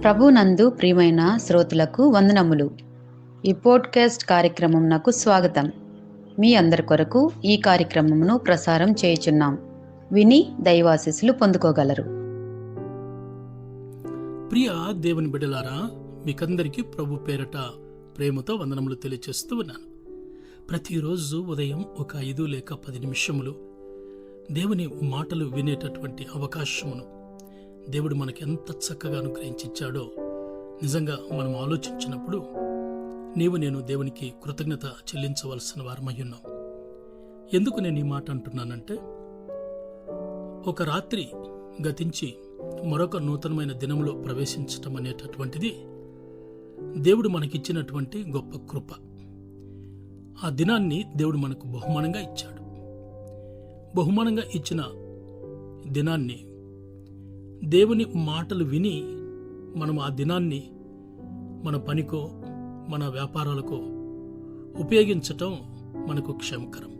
ప్రభునందు ప్రియమైన శ్రోతలకు వందనములు. ఈ పోడ్కాస్ట్ కార్యక్రమం నాకు స్వాగతం. మీ అందరి కొరకు ఈ కార్యక్రమమును ప్రసారం చేయుచున్నాం. విని దైవాశీస్సులు పొందుకోగలరు. ప్రియ దేవుని బిడ్డలారా, మీకందరికీ ప్రభు పేరట ప్రేమతో వందనములు తెలియచేస్తూ ఉన్నాను. ప్రతిరోజు ఉదయం ఒక 5 లేక 10 నిమిషములు దేవుని మాటలు వినేటటువంటి అవకాశమును దేవుడు మనకి ఎంత చక్కగా అనుగ్రహించాడో నిజంగా మనం ఆలోచించినప్పుడు నేను దేవునికి కృతజ్ఞత చెల్లించవలసిన వారమై ఉన్నాం. ఎందుకు నేను ఈ మాట అంటున్నానంటే, ఒక రాత్రి గతించి మరొక నూతనమైన దినములో ప్రవేశించటం అనేటటువంటిది దేవుడు మనకిచ్చినటువంటి గొప్ప కృప. ఆ దినాన్ని దేవుడు మనకు బహుమానంగా ఇచ్చాడు. బహుమానంగా ఇచ్చిన దినాన్ని దేవుని మాటలు విని మనం ఆ దినాన్ని మన పనికో మన వ్యాపారాలకో ఉపయోగించటం మనకు క్షేమకరం.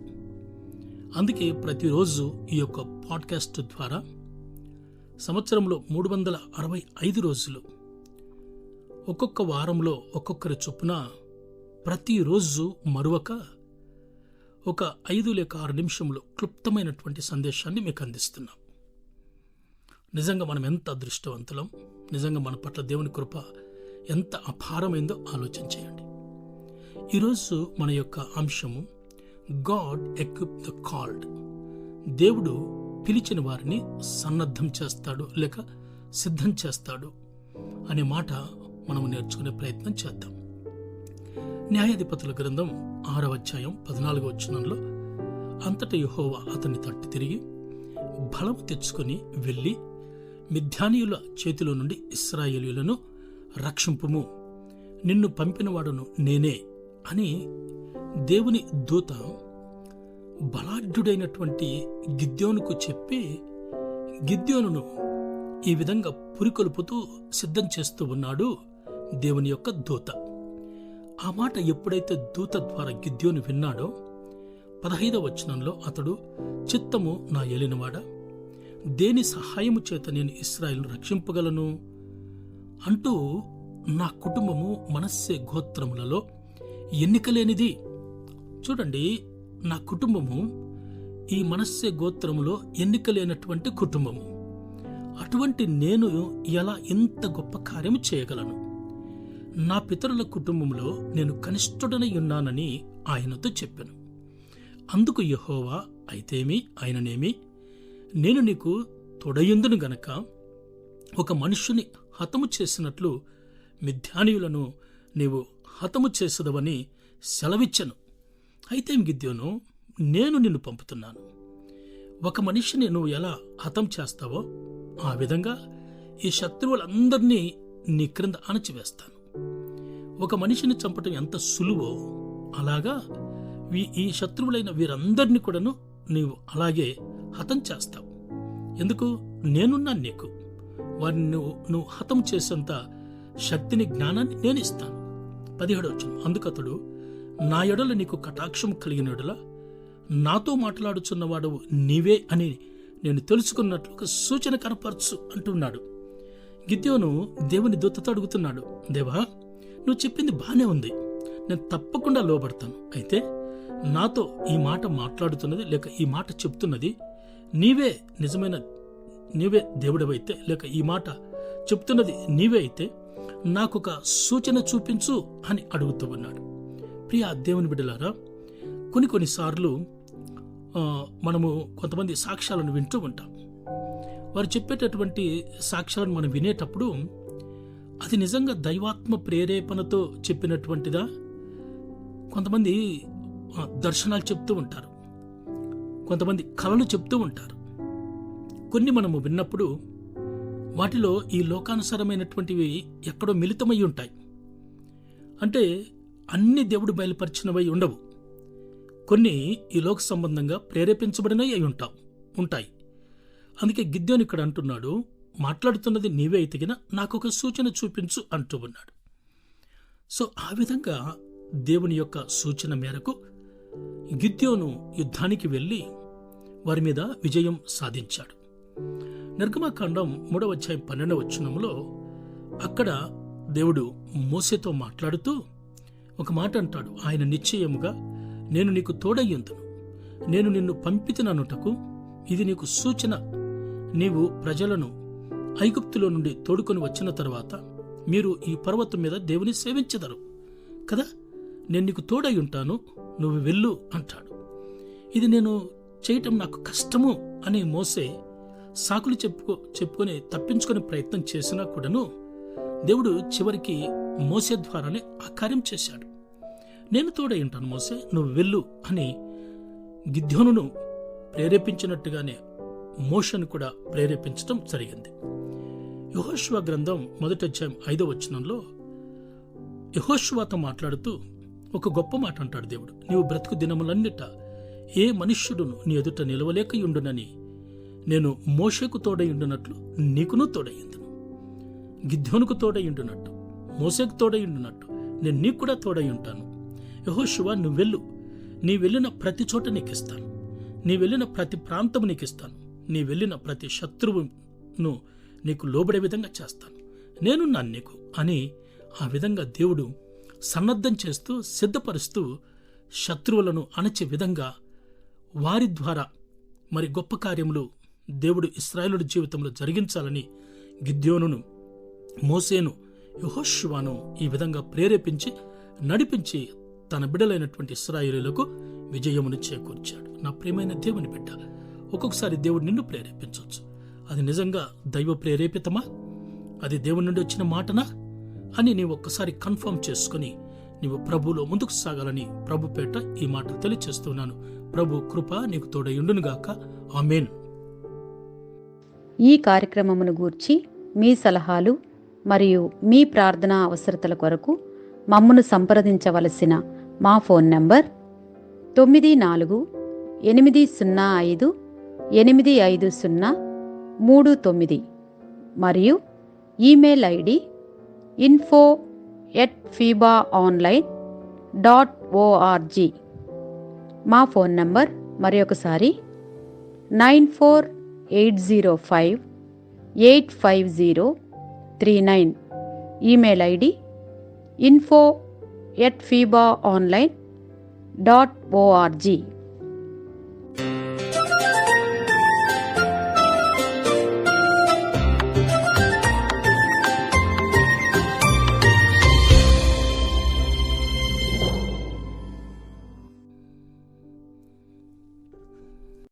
అందుకే ప్రతిరోజు ఈ యొక్క పాడ్కాస్ట్ ద్వారా సంవత్సరంలో 365 రోజులు ఒక్కొక్క వారంలో ఒక్కొక్కరి చొప్పున ప్రతిరోజు మరొక ఒక 5 లేక 6 నిమిషంలో క్లుప్తమైనటువంటి సందేశాన్ని మీకు అందిస్తున్నాం. నిజంగా మనం ఎంత అదృష్టవంతులం, నిజంగా మన పట్ల దేవుని కృప ఎంత అపారమైందో ఆలోచన చేయండి. ఈరోజు మన యొక్క అంశము గాడ్ ఎక్విప్ ద కాల్డ్. దేవుడు పిలిచిన వారిని సన్నద్ధం చేస్తాడు లేక సిద్ధం చేస్తాడు అనే మాట మనము నేర్చుకునే ప్రయత్నం చేద్దాం. న్యాయాధిపతుల గ్రంథం 6వ అధ్యాయం 14వ వచనంలో, అంతటా యెహోవా అతన్ని తట్టి తిరిగి బలము తెచ్చుకొని వెళ్ళి మిద్యానీయుల చేతిలో నుండి ఇశ్రాయేలీయులను రక్షింపుము, నిన్ను పంపినవాడును నేనే అని దేవుని దూత బలాఢ్యుడైనటువంటి గిద్యోనుకు చెప్పి గిద్యోనును ఈ విధంగా పురికొల్పుతూ సిద్ధం చేస్తూ ఉన్నాడు దేవుని యొక్క దూత. ఆ మాట ఎప్పుడైతే దూత ద్వారా గిద్యోను విన్నాడో 15వ వచనంలో, అతడు చిత్తము నా ఏలినవాడా, దేని సహాయము చేత నేను ఇశ్రాయేలును రక్షింపగలను అంటూ, నా కుటుంబము మనస్సే గోత్రములలో ఎన్నికలేనిది. చూడండి, నా కుటుంబము ఈ మనస్సే గోత్రములో ఎన్నికలేనటువంటి కుటుంబము. అటువంటి నేను ఎలా ఇంత గొప్ప కార్యము చేయగలను? నా పితరుల కుటుంబంలో నేను కనిష్ఠుడనై ఉన్నానని ఆయనతో చెప్పాను. అందుకు యెహోవా, అయితేమి ఆయననేమి, నేను నీకు తొడయుందును గనక ఒక మనుష్యుని హతము చేసినట్లు మిద్యానీయులను నీవు హతము చేసదవని సెలవిచ్చను. అయితే గిద్యోను, నేను నిన్ను పంపుతున్నాను. ఒక మనిషిని నువ్వు ఎలా హతం చేస్తావో ఆ విధంగా ఈ శత్రువులందరినీ నీ క్రింద అణచివేస్తాను. ఒక మనిషిని చంపటం ఎంత సులువో అలాగా ఈ శత్రువులైన వీరందరినీ కూడాను నీవు అలాగే హతం చేస్తావు. ఎందుకు? నేనున్నాను నీకు. వారిని నువ్వు హతం చేసేంత శక్తిని, జ్ఞానాన్ని నేను ఇస్తాను. 17వ వచనం, అందుకతడు, నా ఎడల నీకు కటాక్షం కలిగిన ఎడల నాతో మాట్లాడుచున్నవాడు నీవే అని నేను తెలుసుకున్నట్లు ఒక సూచన కనపరచు అంటున్నాడు. గిద్యోను దేవుని దూతతో అడుగుతున్నాడు, దేవా, నువ్వు చెప్పింది బానే ఉంది, నేను తప్పకుండా లోబడతాను. అయితే నాతో ఈ మాట మాట్లాడుతున్నది లేక ఈ మాట చెప్తున్నది నీవే దేవుడవైతే, లేక ఈ మాట చెప్తున్నది నీవే అయితే నాకొక సూచన చూపించు అని అడుగుతూ ఉన్నాడు. ప్రియ దేవుని బిడ్డలారా, కొన్నిసార్లు మనము కొంతమంది సాక్ష్యాలను వింటూ ఉంటాం. వారు చెప్పేటటువంటి సాక్ష్యాలను మనం వినేటప్పుడు అది నిజంగా దైవాత్మ ప్రేరేపణతో చెప్పినటువంటిదా? కొంతమంది దర్శనాలు చెప్తూ ఉంటారు, కొంతమంది కళలు చెప్తూ ఉంటారు. కొన్ని మనము విన్నప్పుడు వాటిలో ఈ లోకానుసారమైనటువంటివి ఎక్కడో మిళితమై ఉంటాయి. అంటే అన్ని దేవుడు బయలుపరిచినవై ఉండవు. కొన్ని ఈ లోక సంబంధంగా ప్రేరేపించబడినవి అయి ఉంటాయి. అందుకే గిద్యోను ఇక్కడ అంటున్నాడు, మాట్లాడుతున్నది నీవే అయితే నాకొక సూచన చూపించు అంటూ ఉన్నాడు. సో ఆ విధంగా దేవుని యొక్క సూచన మేరకు గిద్యోను యుద్ధానికి వెళ్ళి వారి మీద విజయం సాధించాడు. నిర్గమకాండం 3వ అధ్యాయం 12వ వచనంలో అక్కడ దేవుడు మోసేతో మాట్లాడుతూ ఒక మాట అంటాడు. ఆయన నిశ్చయముగా నేను నీకు తోడయ్యుందును, నేను నిన్ను పంపితిననుటకు ఇది నీకు సూచన. నీవు ప్రజలను ఐగుప్తులో నుండి తోడుకొని వచ్చిన తర్వాత మీరు ఈ పర్వతం మీద దేవుని సేవించెదరు కదా, నేను నీకు తోడై ఉంటాను, నువ్వు వెళ్ళు అంటాడు. ఇది నేను చేయటం నాకు కష్టము అని మోసే సాకులు చెప్పుకొని తప్పించుకునే ప్రయత్నం చేసినా కూడాను దేవుడు చివరికి మోసే ద్వారానే ఆ కార్యం చేశాడు. నేను తోడై ఉంటాను మోసే, నువ్వు వెళ్ళు అని గిద్యోనును ప్రేరేపించినట్టుగానే మోషను కూడా ప్రేరేపించడం జరిగింది. యెహోషువ గ్రంథం 1వ అధ్యాయం 5వ వచనంలో యెహోషువతో మాట్లాడుతూ ఒక గొప్ప మాట అంటాడు దేవుడు. నీవు బ్రతుకు దినములన్నిట ఏ మనుష్యుడును నీ ఎదుట నిలవలేకయుండునని నేను మోషేకు తోడయుండునట్లు నీకును తోడయుందును. గిద్యోనుకు తోడయుండునట్టు, మోసేకు తోడయుండునట్టు నేను నీకు కూడా తోడయుంటాను. యెహోషువ, నువ్వు వెళ్ళు, నీ వెళ్ళిన ప్రతి చోట నీకిస్తాను, నీ వెళ్ళిన ప్రతి ప్రాంతము నీకిస్తాను, నీ వెళ్ళిన ప్రతి శత్రువును నీకు లోబడే విధంగా చేస్తాను, నేనున్నాను నీకు అని ఆ విధంగా దేవుడు సన్నద్ధం చేస్తూ సిద్ధపరుస్తూ శత్రువులను అణచే విధంగా వారి ద్వారా మరి గొప్ప కార్యములు దేవుడు ఇశ్రాయేలు జీవితంలో జరిగించాలని గిద్యోనును, మోసేను, యెహోషువను ఈ విధంగా ప్రేరేపించి నడిపించి తన బిడ్డలైనటువంటి ఇశ్రాయేలులకు విజయమును చేకూర్చాడు. నా ప్రియమైన దేవుని బిడ్డ, ఒక్కొక్కసారి దేవుడు నిన్ను ప్రేరేపించవచ్చు. అది నిజంగా దైవ ప్రేరేపితమా, అది దేవుని నుండి వచ్చిన మాటనా అని నీవు ఒక్కసారి కన్ఫర్మ్ చేసుకుని నీవు ప్రభువులో ముందుకు సాగాలని ప్రభు పేట ఈ మాటలు తెలియచేస్తున్నాను. ప్రభు కృప నీకు తోడయుండునుగాక. ఆమేన్. ఈ కార్యక్రమమును గూర్చి మీ సలహాలు మరియు మీ ప్రార్థనా అవసరతల కొరకు మమ్మను సంప్రదించవలసిన మా ఫోన్ నంబర్ 9448508539 మరియు ఈమెయిల్ ఐడి info@fibaonline.org. మా ఫోన్ నంబర్ మరొకసారి 9480585039. Email ID info@fibaonline.org.